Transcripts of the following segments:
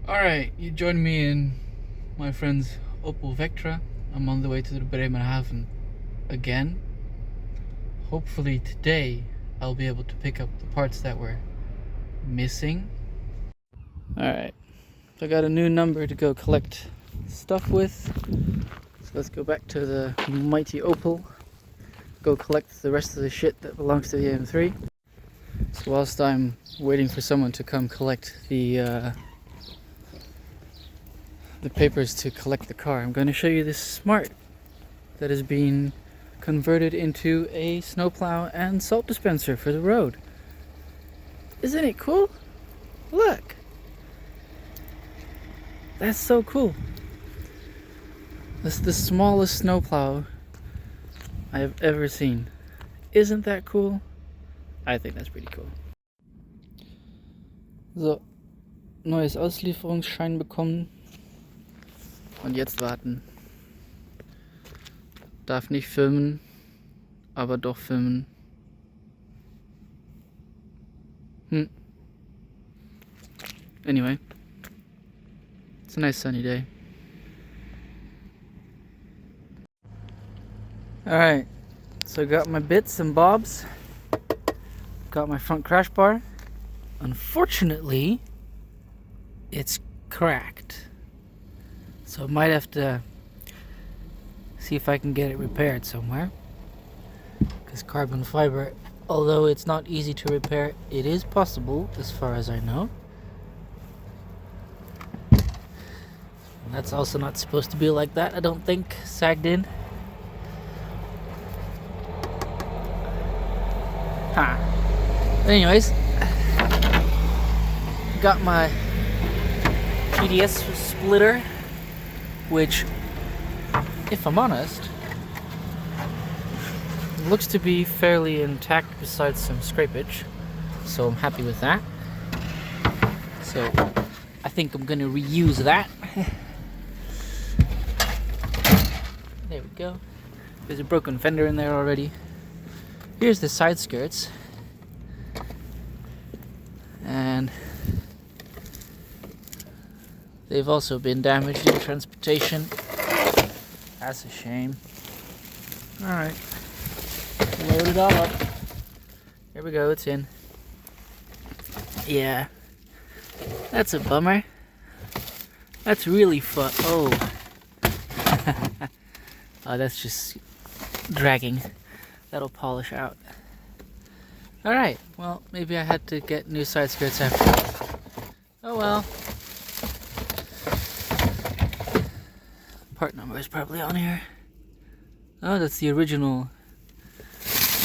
Alright, you join me in my friend's Opel Vectra. I'm on the way to the Bremerhaven again. Hopefully today I'll be able to pick up the parts that were missing. Alright, so I got a new number to go collect stuff with. So let's go back to the mighty Opel. Go collect the rest of the shit that belongs to the M3. So whilst I'm waiting for someone to come collect the papers to collect the car, I'm going to show you this Smart that is being converted into a snowplow and salt dispenser for the road. Isn't it cool? Look! That's so cool. That's the smallest snowplow I have ever seen. Isn't that cool? I think that's pretty cool. So, neues Auslieferungsschein bekommen. Und jetzt warten. Darf nicht filmen, aber doch filmen. Anyway, it's a nice sunny day. Alright, so I got my bits and bobs. Got my front crash bar. Unfortunately, it's cracked. So I might have to see if I can get it repaired somewhere. Because carbon fiber, although it's not easy to repair, it is possible as far as I know. And that's also not supposed to be like that, I don't think, sagged in. Anyways, got my PDS splitter, which, if I'm honest, looks to be fairly intact besides some scrapage, so I'm happy with that. So I think I'm gonna reuse that. There we go. There's a broken fender in there already. Here's the side skirts, and they've also been damaged in transportation. That's a shame. Alright, load it all up. Here we go, it's in. Yeah, that's a bummer. That's really fun. Oh. Oh, that's just dragging. That'll polish out. Alright, well, maybe I had to get new side skirts after. Oh well. Part number is probably on here. Oh, that's the original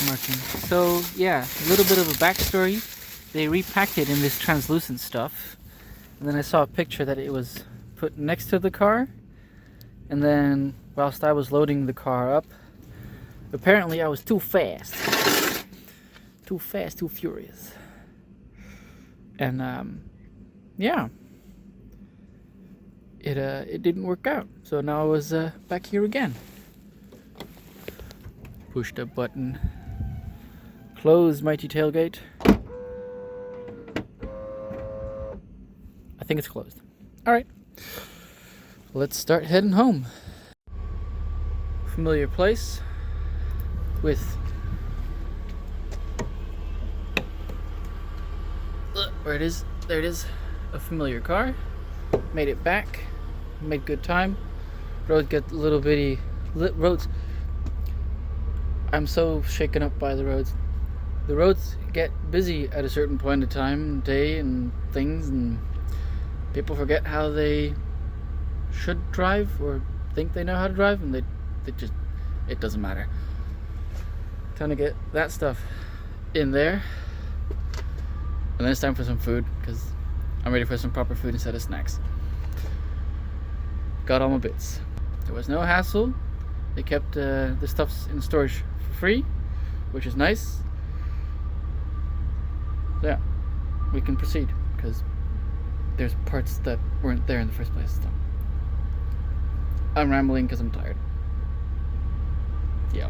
marking. So, yeah, a little bit of a backstory. They repacked it in this translucent stuff. And then I saw a picture that it was put next to the car. And then, whilst I was loading the car up, apparently I was too fast. Too fast, too furious. And, yeah. It didn't work out. So now I was back here again. Push the button. Close mighty tailgate. I think it's closed. Alright. Let's start heading home. Familiar place with where it is. There it is. A familiar car. Made it back. Made good time. Roads get a little bitty. Roads. I'm so shaken up by the roads. The roads get busy at a certain point of time, day, and things, and people forget how they should drive or think they know how to drive, and they just, it doesn't matter. Time to get that stuff in there, and then it's time for some food because I'm ready for some proper food instead of snacks. Got all my bits. There was no hassle. They kept the stuff in storage for free, which is nice. Yeah, we can proceed because there's parts that weren't there in the first place. So I'm rambling because I'm tired. Yeah.